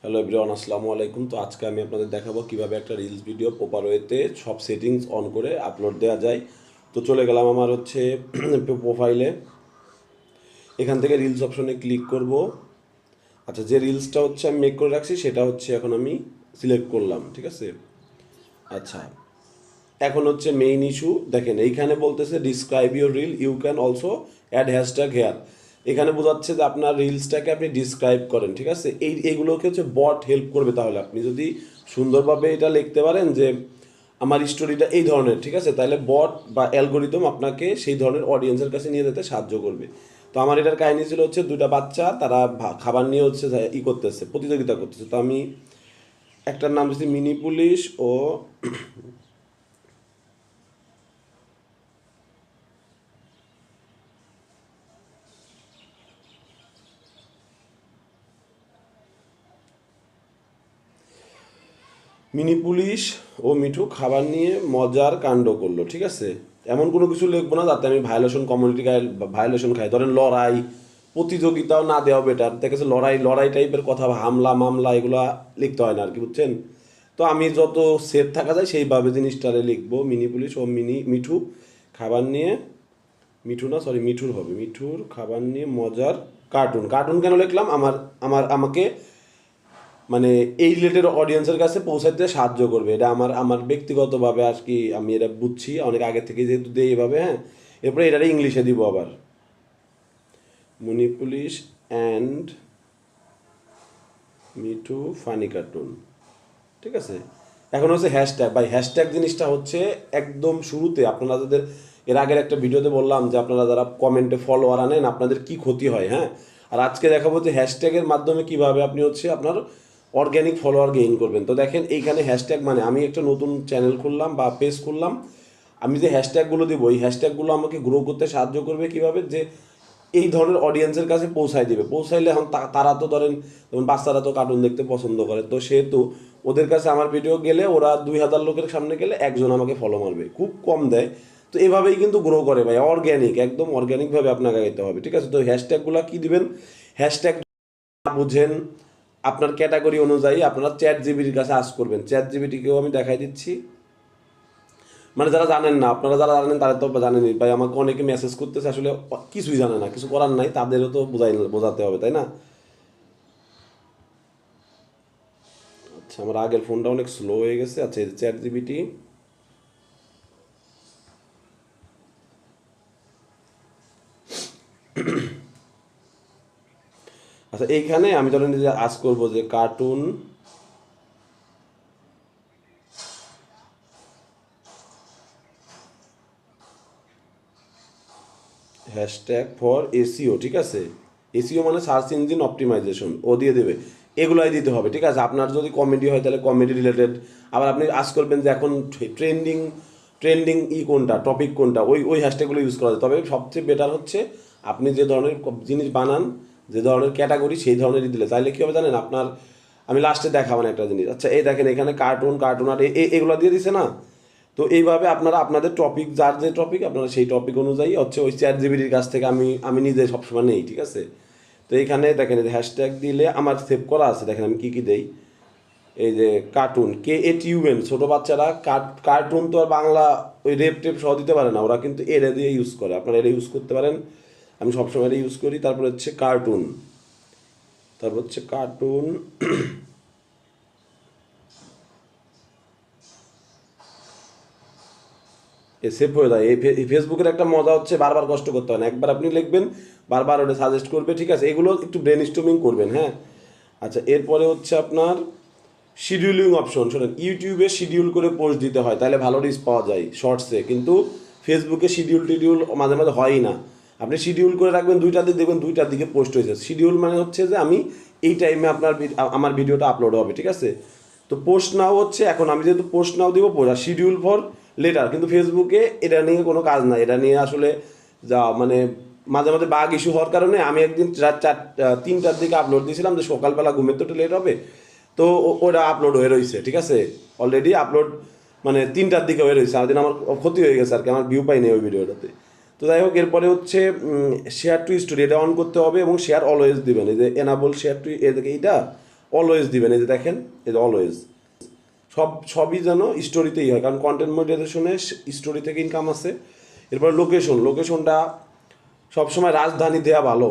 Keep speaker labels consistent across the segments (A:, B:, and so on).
A: Hello everyone, আসসালামু আলাইকুম। তো আজকে আমি আপনাদের দেখাবো কিভাবে একটা রিলস ভিডিও প্রপার ওয়েতে সব সেটিংস অন করে আপলোড দেওয়া যায়। তো চলে গেলাম আমার হচ্ছে প্রোফাইলে। এখান থেকে রিলস অপশনে ক্লিক করব। আচ্ছা, যে রিলসটা হচ্ছে আমি মেক করে রাখছি সেটা হচ্ছে এখন আমি সিলেক্ট করলাম, ঠিক আছে। আচ্ছা, এখন হচ্ছে মেইন ইস্যু দেখেন, এইখানে বলতেছে describe your reel, you can also add hashtag here. এখানে বোঝাচ্ছে যে আপনার রিলসটাকে আপনি ডিসক্রাইব করেন, ঠিক আছে। এইগুলোকে হচ্ছে বট হেল্প করবে। তাহলে আপনি যদি সুন্দরভাবে এটা লিখতে পারেন যে আমার স্টোরিটা এই ধরনের, ঠিক আছে, তাহলে বট বা অ্যালগোরিদম আপনাকে সেই ধরনের অডিয়েন্সের কাছে নিয়ে যেতে সাহায্য করবে। তো আমার এটার কাহিনী ছিল হচ্ছে দুটা বাচ্চা, তারা খাবার নিয়ে হচ্ছে করতেছে, প্রতিযোগিতা করতেছে। তো আমি একটার নাম দিচ্ছি মিনি পুলিশ ও মিনি পুলিশ ও মিঠু খাবার নিয়ে মজার কাণ্ড করলো, ঠিক আছে। এমন কোনো কিছু লিখবো না যাতে আমি ভায়োলেশন, কমিউনিটি ভায়োলেশন খাই। ধরেন লড়াই, প্রতিযোগিতাও না দেওয়া বেটার। দেখেছে লড়াই লড়াই টাইপের কথা, হামলা মামলা এগুলো লিখতে হয় না আর কি, বুঝছেন। তো আমি যত সেফ থাকা যায় সেইভাবে জিনিসটারে লিখবো। মিনি পুলিশ ও মিঠু খাবার নিয়ে, মিঠু না সরি মিঠুর হবে, মিঠুর খাবার নিয়ে মজার কার্টুন। কার্টুন কেন লিখলাম, আমাকে মানে এই রিলেটেড অডিয়েন্সের কাছে পৌঁছাতে সাহায্য করবে। এটা আমার আমার ব্যক্তিগতভাবে আর কি, আমি এটা বুঝছি অনেক আগে থেকে যেহেতু দিই এইভাবে। হ্যাঁ, এরপরে এটারে ইংলিশে দিব আবার, Moni police and Mithu funny cartoon, ঠিক আছে। এখন হচ্ছে হ্যাশট্যাগ। ভাই হ্যাশট্যাগ জিনিসটা হচ্ছে একদম শুরুতে, আপনারা যাদের এর আগের একটা ভিডিওতে বললাম যে আপনারা যারা কমেন্টে ফলোয়ার আনেন আপনাদের কি ক্ষতি হয়, হ্যাঁ। আর আজকে দেখাবো যে হ্যাশট্যাগের মাধ্যমে কিভাবে আপনি হচ্ছে আপনার অর্গ্যানিক ফলোয়ার গেইন করবেন। তো দেখেন এইখানে হ্যাশট্যাগ মানে আমি একটা নতুন চ্যানেল খুললাম বা পেজ খুললাম, আমি যে হ্যাশট্যাগুলো দিব এই হ্যাশট্যাগুলো আমাকে গ্রো করতে সাহায্য করবে কিভাবে, যে এই ধরনের অডিয়েন্সের কাছে পৌঁছায় দিবে। পৌঁছাইলে এখন তারা তো ধরেন, যেমন বাচ্চারা তো কার্টুন দেখতে পছন্দ করে, তো সেহেতু ওদের কাছে আমার ভিডিও গেলে ওরা 2000 লোকের সামনে গেলে একজন আমাকে ফলো মারবে, খুব কম দেয়। তো এভাবেই কিন্তু গ্রো করে ভাই, অর্গ্যানিক, একদম অর্গ্যানিকভাবে আপনাকে আগাইতে হবে, ঠিক আছে। তো হ্যাশট্যাগুলো কি দিবেন, হ্যাশট্যাগ বুঝেন আপনার ক্যাটাগরি অনুযায়ী আপনারা চ্যাট জিবিটির কাছে আস্ক করবেন। চ্যাট জিবিটিকেও আমি দেখাই দিচ্ছি, মানে যারা জানেন না, আপনারা যারা জানেন তারা তো জানেনই ভাই। আমাকে অনেকে মেসেজ করতেছে, আসলে কিছুই জানে না, কিছু করার নাই, তাদেরও তো বোঝাতে হবে, তাই না। আচ্ছা, আমার আগের ফোনটা অনেক স্লো হয়ে গেছে। আচ্ছা, এই চ্যাট জিবিটি, আচ্ছা এইখানে আমি ধরেন যে আজ করবো যে কার্টুন হ্যাশট্যাগ ফর এসিও, ঠিক আছে। এসিও মানে সার্চ ইঞ্জিন অপটিমাইজেশন, ও দিয়ে দেবে। এগুলাই দিতে হবে, ঠিক আছে। আপনার যদি কমেডি হয় তাহলে কমেডি রিলেটেড। আবার আপনি আজ করবেন যে এখন ট্রেন্ডিং ট্রেন্ডিং কোনটা, টপিক কোনটা, ওই হ্যাশট্যাগুলো ইউজ করা যায়। তবে সবচেয়ে বেটার হচ্ছে আপনি যে ধরনের জিনিস বানান, যে ধরনের ক্যাটাগরি, সেই ধরনেরই দিলে তাহলে কী হবে জানেন আপনার। আমি লাস্টে দেখাবেন একটা জিনিস। আচ্ছা এই দেখেন এখানে কার্টুন কার্টুন আর এগুলো দিয়ে দিছে না। তো এইভাবে আপনারা আপনাদের টপিক, যার যে টপিক আপনারা সেই টপিক অনুযায়ী হচ্ছে ওই চ্যাট জিবিটির কাছ থেকে আমি আমি নিজে সবসময় নেই, ঠিক আছে। তো এইখানে দেখেন হ্যাশট্যাগ দিলে আমার সেভ করা আছে, দেখেন আমি কী কী দেই। এই যে কার্টুন, KATUN, ছোটো বাচ্চারা কার্টুন তো আর বাংলা ওই রেপ টেপ সহ দিতে পারে না, ওরা কিন্তু এরা দিয়ে ইউজ করে, আপনারা এটা ইউজ করতে পারেন। আমি সবসময় এটা ইউজ করি। তারপর হচ্ছে কার্টুন, তারপর হচ্ছে কার্টুন, এ সেভ হয়ে যায়। এই ফেসবুকের একটা মজা হচ্ছে বারবার কষ্ট করতে হয় না, একবার আপনি লিখবেন বারবার ওটা সাজেস্ট করবে, ঠিক আছে। এগুলো একটু ব্রেন স্টর্মিং করবেন, হ্যাঁ। আচ্ছা এরপরে হচ্ছে আপনার শিডিউলিং অপশন। শোনেন, ইউটিউবে শিডিউল করে পোস্ট দিতে হয়, তাহলে ভালো রিচ পাওয়া যায় শর্টসে, কিন্তু ফেসবুকে শিডিউল টিডিউল মাঝে মাঝে হয়ই না। আপনি শিডিউল করে রাখবেন, 2টার দিকে দেখবেন 2টার দিকে পোস্ট হয়েছে। শিডিউল মানে হচ্ছে যে আমি এই টাইমে আমার ভিডিওটা আপলোড হবে, ঠিক আছে। তো পোস্ট নাও হচ্ছে, এখন আমি যেহেতু পোস্ট নাও দিব পোস্ট, আর শিডিউল ফর লেটার। কিন্তু ফেসবুকে এটা নিয়ে কোনো কাজ নাই, এটা নিয়ে আসলে যা মানে মাঝে মাঝে বাগ ইস্যু হওয়ার কারণে আমি একদিন রাত 3টার দিকে আপলোড দিয়েছিলাম যে সকালবেলা ঘুমের তো একটু লেট হবে। তো ওটা আপলোড হয়ে রয়েছে, ঠিক আছে। অলরেডি আপলোড মানে 3টার দিকে হয়ে রয়েছে, সারাদিন আমার ক্ষতি হয়ে গেছে আর কি, আমার ভিউ পাইনি ওই ভিডিওটাতে। তো যাই হোক, এরপরে হচ্ছে শেয়ার টু স্টোরি, এটা অন করতে হবে এবং শেয়ার অলওয়েজ দিবেন। এই যে এনাবল শেয়ার টু, এইটা অলওয়েজ দিবেন, এই যে দেখেন, এই যে অলওয়েজ, সবই যেন স্টোরিতেই হয়, কারণ কন্টেন্ট মনিটাইজেশনে স্টোরি থেকে ইনকাম আছে। এরপর লোকেশনটা সবসময় রাজধানী দেওয়া ভালো,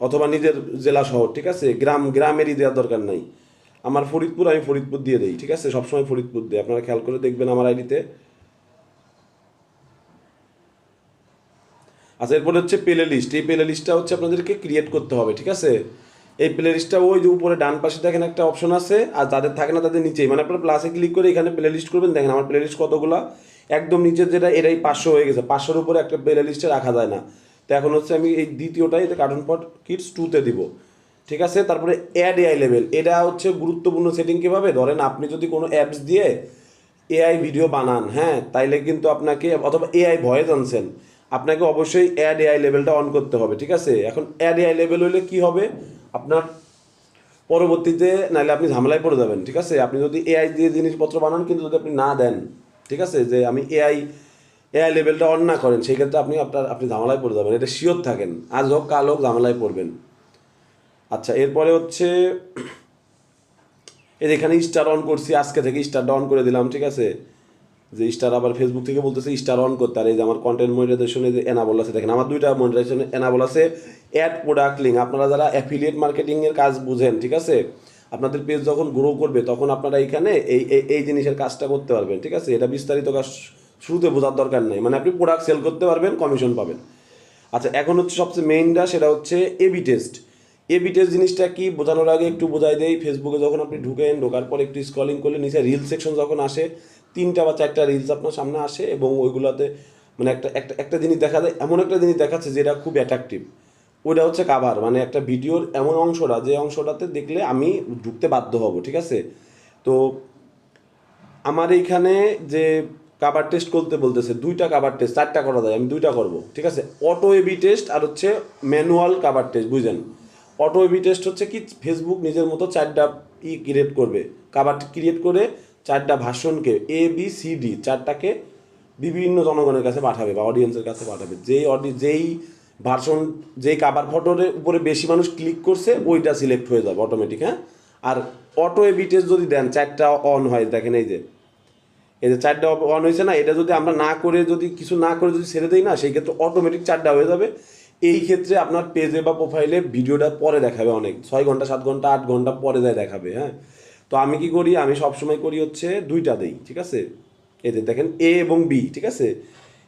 A: অথবা নিজের জেলা শহর, ঠিক আছে, গ্রামেরই দেওয়ার দরকার নাই। আমার ফরিদপুর, আমি ফরিদপুর দিয়ে দিই, ঠিক আছে, সবসময় ফরিদপুর দিই, আপনারা খেয়াল করে দেখবেন আমার আইডিতে। আচ্ছা, এরপরে হচ্ছে প্লে লিস্ট। এই প্লে লিস্টটা হচ্ছে আপনাদেরকে ক্রিয়েট করতে হবে, ঠিক আছে। এই প্লে লিস্টটা ওই যে উপরে ডান পাশে দেখেন একটা অপশন আছে, আর যাদের থাকে না তাদের নিচেই, মানে আপনার প্লাসে ক্লিক করে এখানে প্লে লিস্ট করবেন। দেখেন আমার প্লে লিস্ট কতগুলা, একদম নিচের যেটা এটাই 500 হয়ে গেছে। 500-র উপরে একটা প্লে লিস্টে রাখা যায় না। তো এখন হচ্ছে আমি এই দ্বিতীয়টাই, এটা কার্টুন পট কিডস 2-তে দিব, ঠিক আছে। তারপরে অ্যাড এআই লেভেল, এটা হচ্ছে গুরুত্বপূর্ণ সেটিং। কীভাবে, ধরেন আপনি যদি কোনো অ্যাপস দিয়ে এআই ভিডিও বানান, হ্যাঁ, তাইলে কিন্তু আপনাকে, অথবা এআই ভয়েস আনছেন, আপনাকে অবশ্যই অ্যাড এআই লেভেলটা অন করতে হবে, ঠিক আছে। এখন অ্যাড এআই লেভেল হলে কি হবে, আপনার পরবর্তীতে নাহলে আপনি ঝামেলায় পড়ে যাবেন, ঠিক আছে। আপনি যদি এআই দিয়ে জিনিসপত্র বানান, কিন্তু যদি আপনি না দেন, ঠিক আছে, যে আমি এআই এআই লেভেলটা অন না করেন, সেই ক্ষেত্রে আপনি ঝামেলায় পড়ে যাবেন, এটা শিওর থাকেন, আজ হোক কাল হোক ঝামেলায় পড়বেন। আচ্ছা, এরপরে হচ্ছে এই এখানে স্টার অন করছি, আজকে থেকে স্টারটা অন করে দিলাম, ঠিক আছে। যে স্টার আবার ফেসবুক থেকে বলতেছে স্টার অন করতে, আর এই যে আমার কন্টেন্ট মনিটাইজেশনে যে এনাবল আছে, দেখেন আমার 2টা মনিটাইজেশন এনাবল আছে। অ্যাড প্রোডাক্ট লিঙ্ক, আপনারা যারা অ্যাফিলিয়েট মার্কেটিংয়ের কাজ বুঝেন, ঠিক আছে, আপনাদের পেজ যখন গ্রো করবে তখন আপনারা এইখানে এই জিনিসের কাজটা করতে পারবেন, ঠিক আছে। এটা বিস্তারিত কাজ শুরুতে বোঝার দরকার নেই, মানে আপনি প্রোডাক্ট সেল করতে পারবেন, কমিশন পাবেন। আচ্ছা, এখন হচ্ছে সবচেয়ে মেইনটা, সেটা হচ্ছে এবি টেস্ট। এবি টেস্ট জিনিসটা কি বোঝানোর আগে একটু বোঝাই দেই। ফেসবুকে যখন আপনি ঢোকার পর একটু স্ক্রলিং করলে নিচে রিল সেকশন যখন আসে, 3টা বা 4টা রিলস আপনার সামনে আসে, এবং ওইগুলোতে মানে একটা জিনিস দেখা যায়, এমন একটা জিনিস দেখাচ্ছে যেটা খুব অ্যাট্রাকটিভ। ওইটা হচ্ছে কাভার, মানে একটা ভিডিওর এমন অংশটা, যে অংশটাতে দেখলে আমি ঢুকতে বাধ্য হব, ঠিক আছে। তো আমার এইখানে যে কাভার টেস্ট করতে বলতেছে, 2টা কাভার টেস্ট, 4টা করা যায়, আমি 2টা করব, ঠিক আছে। অটো এবি টেস্ট আর হচ্ছে ম্যানুয়াল কাভার টেস্ট, বুঝলেন। অটো এবি টেস্ট হচ্ছে কি, ফেসবুক নিজের মতো 4টা ক্রিয়েট করবে, কাভার ক্রিয়েট করে 4টা ভার্সনকে ABCD 4টাকে বিভিন্ন জনগণের কাছে পাঠাবে বা অডিয়েন্সের কাছে পাঠাবে। যেই ভার্সন, যেই কাভার ফটোর উপরে বেশি মানুষ ক্লিক করছে, ওইটা সিলেক্ট হয়ে যাবে অটোমেটিক, হ্যাঁ। আর অটো এবি টেস্ট যদি দেন, 4টা অন হয়, দেখেন এই যে 4টা অন হয়েছে না, এটা যদি আমরা না করে, যদি কিছু না করে যদি ছেড়ে দিই না, সেই ক্ষেত্রে অটোমেটিক 4টা হয়ে যাবে। এই ক্ষেত্রে আপনার পেজে বা প্রোফাইলে ভিডিওটা পরে দেখাবে, অনেক 6 ঘন্টা 7 ঘন্টা 8 ঘন্টা পরে যায় দেখাবে, হ্যাঁ। তো আমি কি করি, আমি সবসময় করি হচ্ছে 2টা দেই, ঠিক আছে। এতে দেখেন A এবং B, ঠিক আছে।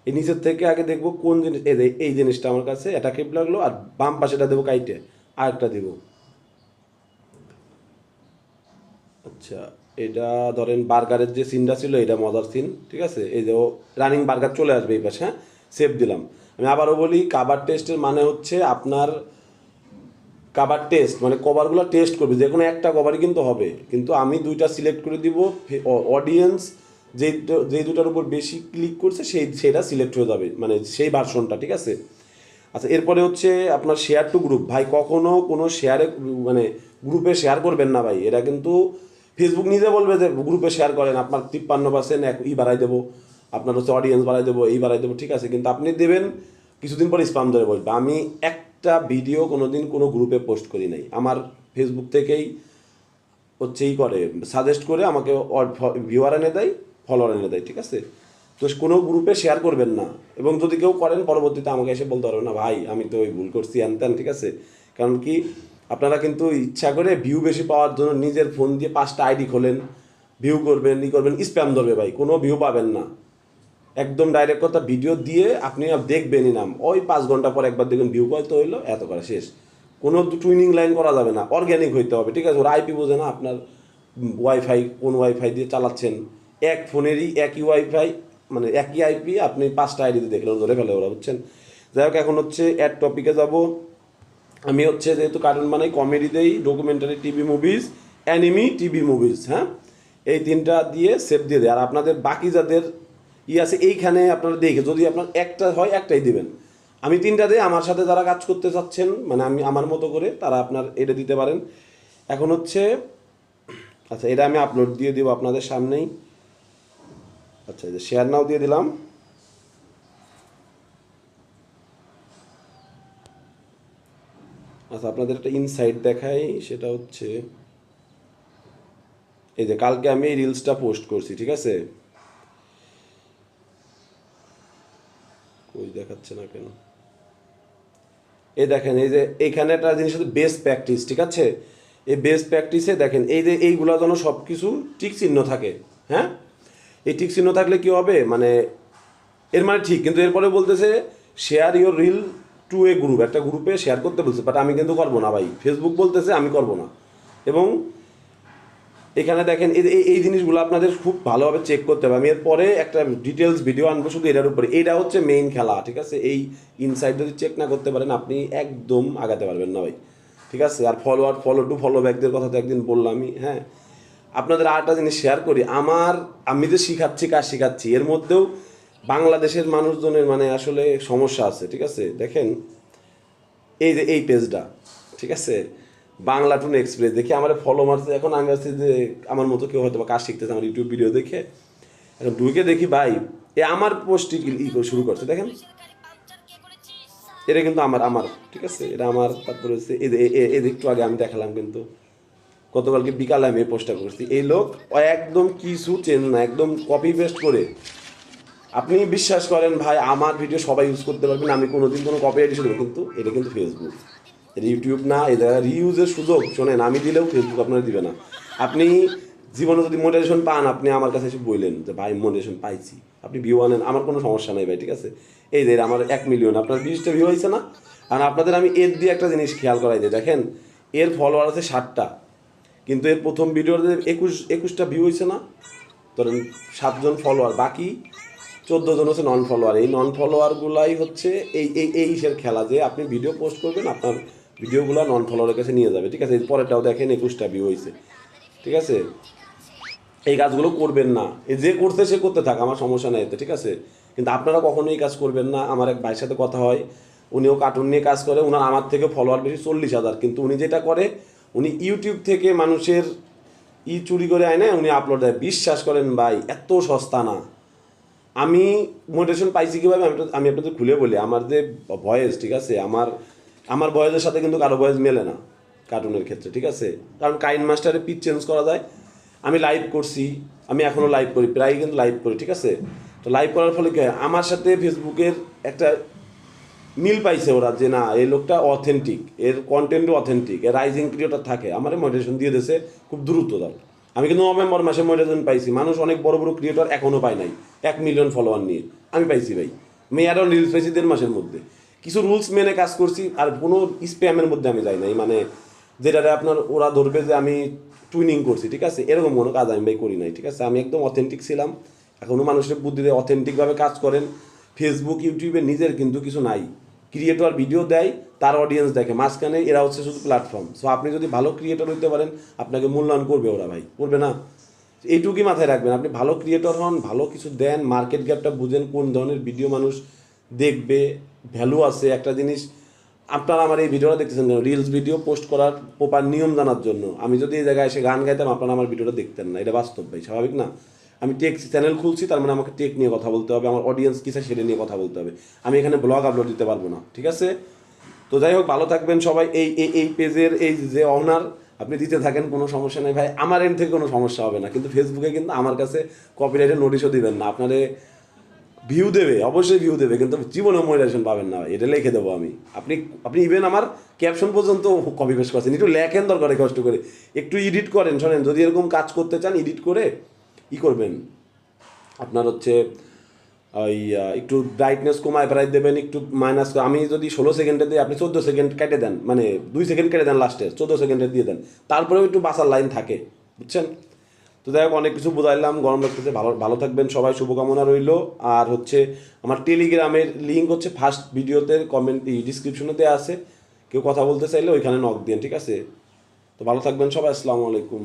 A: এই নিচের থেকে আগে দেখবো কোন জিনিস, এই জিনিসটা আমার কাছে অ্যাট্রাকটিভ লাগলো, আর বাম পাশেটা দেবো কাইটে, আরেকটা দেবো। আচ্ছা, এটা ধরেন বার্গারের যে সিনটা ছিল, এটা মজার সিন, ঠিক আছে। এই যে ও রানিং বার্গার চলে আসবে এই পাশে, হ্যাঁ, সেভ দিলাম। আমি আবারও বলি, কাভার টেস্টের মানে হচ্ছে আপনার কাভার টেস্ট মানে কভারগুলো টেস্ট করবে, যে কোনো একটা কভারই কিন্তু হবে, কিন্তু আমি 2টা সিলেক্ট করে দিব। অডিয়েন্স যেই 2টার উপর বেশি ক্লিক করছে সেটা সিলেক্ট হয়ে যাবে, মানে সেই ভার্সনটা, ঠিক আছে। আচ্ছা, এরপরে হচ্ছে আপনার শেয়ার টু গ্রুপ। ভাই কখনো কোনো শেয়ারে, মানে গ্রুপে শেয়ার করবেন না ভাই, এটা কিন্তু ফেসবুক নিজে বলবে যে গ্রুপে শেয়ার করেন, আপনার 53% বাড়াই দেবো, আপনার হচ্ছে অডিয়েন্স বাড়াই দেবো, বাড়াই দেবো, ঠিক আছে, কিন্তু আপনি দেবেন, কিছুদিন পর স্পাম ধরে বলবে। আমি একটা ভিডিও কোনোদিন কোনো গ্রুপে পোস্ট করি নাই, আমার ফেসবুক থেকেই হচ্ছে করে সাজেস্ট করে আমাকে ভিউয়ার এনে দেয়, ফলোয়ার এনে দেয়, ঠিক আছে। তো কোনো গ্রুপে শেয়ার করবেন না, এবং যদি কেউ করেন পরবর্তীতে আমাকে এসে বলতে পারবেন না, ভাই আমি তো ওই ভুল করছি ত্যান, ঠিক আছে। কারণ কি, আপনারা কিন্তু ইচ্ছা করে ভিউ বেশি পাওয়ার জন্য নিজের ফোন দিয়ে 5টা আইডি খোলেন, ভিউ করবেন, করবেন, স্প্যাম ধরবে ভাই, কোনো ভিউ পাবেন না। একদম ডাইরেক্ট কথা, ভিডিও দিয়ে আপনি দেখবেনই না, ওই 5 ঘন্টা পর একবার দেখবেন ভিউ কত হইলো, এত করা শেষ। কোনো টুইনিং লাইন করা যাবে না, অর্গ্যানিক হইতে হবে, ঠিক আছে। ওরা আইপি বোঝে না আপনার, ওয়াইফাই কোন ওয়াইফাই দিয়ে চালাচ্ছেন, এক ফোনেরই একই ওয়াইফাই, মানে একই আইপি, আপনি 5টা আইডিতে দেখলেন, ধরে ফেলে ওরা, বুঝছেন। যাই হোক, এখন হচ্ছে অ্যাড টপিকে যাব। আমি হচ্ছে যেহেতু কার্টুন বানাই, কমেডি দেই, documentary, TV movies, enemy, TV movies, হ্যাঁ, এই 3টা দিয়ে সেভ দিয়ে দেয়। আর আপনাদের বাকি যাদের আছে এইখানে আপনারা দেখে, যদি আপনার একটা হয় একটাই দিবেন। আমি 3টা দিই, আমার সাথে যারা কাজ করতে চাচ্ছেন, মানে আমি আমার মতো করে, তারা আপনার এটা দিতে পারেন। এখন হচ্ছে, আচ্ছা, এটা আমি আপলোড দিয়ে দিব আপনাদের সামনেই। আচ্ছা, এই যে শেয়ার নাও দিয়ে দিলাম। আচ্ছা, আপনাদের একটা ইনসাইট দেখাই, সেটা হচ্ছে এই যে কালকে আমি এই রিলসটা পোস্ট করছি, ঠিক আছে? কই দেখাচ্ছে না কেন? এই দেখেন, এই যে এখানে একটা জিনিস হচ্ছে বেস্ট প্র্যাকটিস, ঠিক আছে? এই বেস্ট প্র্যাকটিসে দেখেন এই যে এইগুলো যেন সব কিছু টিক চিহ্ন থাকে, হ্যাঁ? এই টিক চিহ্ন থাকলে কি হবে, মানে এর মানে ঠিক, কিন্তু এরপরে বলতেছে share your reel two A group, একটা গ্রুপে শেয়ার করতে বলছে, বাট আমি কিন্তু করবো না ভাই, ফেসবুক বলতেছে আমি করবো না। এবং এখানে দেখেন এই জিনিসগুলো আপনাদের খুব ভালোভাবে চেক করতে হবে। আমি এরপরে একটা ডিটেলস ভিডিও আনবো শুধু এটার উপরে। এইটা হচ্ছে মেইন খেলা, ঠিক আছে? এই ইনসাইট যদি চেক না করতে পারেন আপনি একদম আগাতে পারবেন না ভাই, ঠিক আছে? আর ফলো টু ফলো ব্যাকদের কথা তো একদিন বললামই, হ্যাঁ? আপনাদের আরেকটা জিনিস শেয়ার করি, আমি যে শিখাচ্ছি কাজ শিখাচ্ছি এর মধ্যেও বাংলাদেশের মানুষজনের মানে আসলে সমস্যা আছে, ঠিক আছে? দেখেন এই যে এই পেজটা, ঠিক আছে? বাংলা টুন এক্সপ্রেস দেখে আমার ফলো মারছে। এখন আমি আসছি যে আমার মতো কেউ হয়তো বা কাজ শিখতেছে আমার ইউটিউব ভিডিও দেখে, এখন ঢুকে দেখি ভাই এ আমার পোস্টই শুরু করছে। দেখেন এটা কিন্তু আমার ঠিক আছে, এটা আমার। তারপরে হচ্ছে এদের একটু আগে আমি দেখালাম, কিন্তু গতকালকে বিকালে আমি এই পোস্টটা করছি। এই লোক একদম কিছু চেঞ্জ না, একদম কপি পেস্ট করে। আপনি বিশ্বাস করেন ভাই, আমার ভিডিও সবাই ইউজ করতে পারবেন, আমি কোনোদিন কোনো কপিরাইট ইস্যু দেবো, কিন্তু এটা কিন্তু ফেসবুক, এটা ইউটিউব না। এটা রিইউজের সুযোগ শোনেন, আমি দিলেও ফেসবুক আপনারা দিবে না। আপনি জীবনে যদি মোটিভেশন পান আপনি আমার কাছে এসে বললেন যে ভাই মোটিভেশন পাইছি, আপনি ভিউ আনেন, আমার কোনো সমস্যা নাই ভাই, ঠিক আছে? এই যে আমার 1 মিলিয়ন, আপনার 20টা ভিউ হয়েছে না? আর আপনাদের আমি এর দিয়ে একটা জিনিস খেয়াল করাই দিই, দেখেন এর ফলোয়ার আছে 60টা, কিন্তু এর প্রথম ভিডিওতে 21টা ভিউ হয়েছে না? ধরেন 7জন ফলোয়ার, বাকি 14জন হচ্ছে নন ফলোয়ার। এই নন ফলোয়ারগুলাই হচ্ছে এই ইসের খেলা, যে আপনি ভিডিও পোস্ট করবেন আপনার ভিডিওগুলো নন ফলোয়ারের কাছে নিয়ে যাবে, ঠিক আছে? পরেরটাও দেখেন 21টা ভিউ হয়েছে, ঠিক আছে? এই কাজগুলো করবেন না। যে করতে সে করতে থাক, আমার সমস্যা নেই এতে, ঠিক আছে? কিন্তু আপনারা কখনোই এই কাজ করবেন না। আমার এক ভাইয়ের সাথে কথা হয়, উনিও কার্টুন নিয়ে কাজ করে, ওনার আমার থেকে ফলোয়ার বেশি 40,000, কিন্তু উনি যেটা করে উনি ইউটিউব থেকে মানুষের চুরি করে আয় না, উনি আপলোড দেয়। বিশ্বাস করেন ভাই, এত সস্তা না। আমি মোটিভেশন পাইছি কীভাবে, আমি আপনাদের খুলে বলি। আমার যে ভয়েস, ঠিক আছে, আমার ভয়েসের সাথে কিন্তু কারো ভয়েস মেলে না কার্টুনের ক্ষেত্রে, ঠিক আছে? কারণ কাইন মাস্টারে পিচ চেঞ্জ করা যায়। আমি লাইভ করছি, আমি এখনও লাইভ করি, প্রায় কিন্তু লাইভ করি, ঠিক আছে? তো লাইভ করার ফলে কী হয়, আমার সাথে ফেসবুকের একটা মিল পাইছে ওরা, যে না এই লোকটা অথেন্টিক, এর কন্টেন্টও অথেন্টিক, এর রাইজিং ক্রিয়েটর থাকে, আমার মোটিভেশন দিয়ে দিয়েছে খুব দ্রুত দাম। আমি কিন্তু নভেম্বর মাসে মোটিভেশন পাইছি, মানুষ অনেক বড় বড় ক্রিয়েটর এখনও পায় নাই 1 মিলিয়ন ফলোয়ার নিয়ে, আমি পাইছি ভাই। আমি আরও রিলস পাইছি 1.5 মাসের মধ্যে। কিছু রুলস মেনে কাজ করছি, আর কোনো স্প্যামের মধ্যে আমি যাই নাই, মানে যেটাতে আপনার ওরা ধরবে যে আমি টুইনিং করছি, ঠিক আছে? এরকম কোনো কাজ আমি ভাই করি নাই, ঠিক আছে? আমি একদম অথেন্টিক ছিলাম। এখনও মানুষের বুদ্ধি দিয়ে অথেন্টিকভাবে কাজ করেন। ফেসবুক ইউটিউবে নিজের কিন্তু কিছু নাই, ক্রিয়েটর ভিডিও দেয়, তার অডিয়েন্স দেখে, মাঝখানে এরা হচ্ছে শুধু প্ল্যাটফর্ম। সো আপনি যদি ভালো ক্রিয়েটর হইতে পারেন আপনাকে মূল্যায়ন করবে ওরা, ভাই করবে না? এইটুকুই মাথায় রাখবেন, আপনি ভালো ক্রিয়েটর হন, ভালো কিছু দেন, মার্কেট গ্যাপটা বুঝেন, কোন ধরনের ভিডিও মানুষ দেখবে, ভ্যালু আছে একটা জিনিস। আপনারা আমার এই ভিডিওটা দেখতেছেন কেন? রিলস ভিডিও পোস্ট করার প্রপার নিয়ম জানার জন্য। আমি যদি এই জায়গায় এসে গান গাইতাম আপনারা আমার ভিডিওটা দেখতেন না, এটা বাস্তব ভাই, স্বাভাবিক না? আমি টেক চ্যানেল খুলছি, তার মানে আমাকে টেক নিয়ে কথা বলতে হবে, আমার অডিয়েন্স কী চায় সেটা নিয়ে কথা বলতে হবে। আমি এখানে ব্লগ আপলোড দিতে পারবো না, ঠিক আছে? তো যাই হোক, ভালো থাকবেন সবাই। এই পেজের এই যে অনার, আপনি দিতে থাকেন, কোনো সমস্যা নেই ভাই, আমার এন্ড থেকে কোনো সমস্যা হবে না। কিন্তু ফেসবুকে কিন্তু আমার কাছে কপিরাইটের নোটিশও দিবেন না। আপনারে ভিউ দেবে, অবশ্যই ভিউ দেবে, কিন্তু জীবনে মোটিভেশন পাবেন না, এটা লিখে দেবো আমি। আপনি ইভেন আমার ক্যাপশন পর্যন্ত কপি পেস্ট করছেন, একটু লেখেন দরকারে কষ্ট করে, একটু এডিট করেন। শোনেন, যদি এরকম কাজ করতে চান এডিট করে করবেন, আপনার হচ্ছে ওই একটু ব্রাইটনেস কমায় প্রায় দেবেন, একটু মাইনাস। আমি যদি 16 সেকেন্ডে দিই আপনি 14 সেকেন্ড কেটে দেন, মানে 2 সেকেন্ড কেটে দেন, লাস্টের 14 সেকেন্ডে দিয়ে দেন, তারপরেও একটু বাসার লাইন থাকে, বুঝছেন? তো যাই হোক, অনেক কিছু বোঝাইলাম, গরম লাগতেছে। ভালো থাকবেন সবাই, শুভকামনা রইল। আর হচ্ছে আমার টেলিগ্রামের লিঙ্ক হচ্ছে ফার্স্ট ভিডিওতে কমেন্ট ডিসক্রিপশনে দেওয়া আছে, কেউ কথা বলতে চাইলে ওইখানে নক দিন, ঠিক আছে? তো ভালো থাকবেন সবাই, আসসালামু আলাইকুম।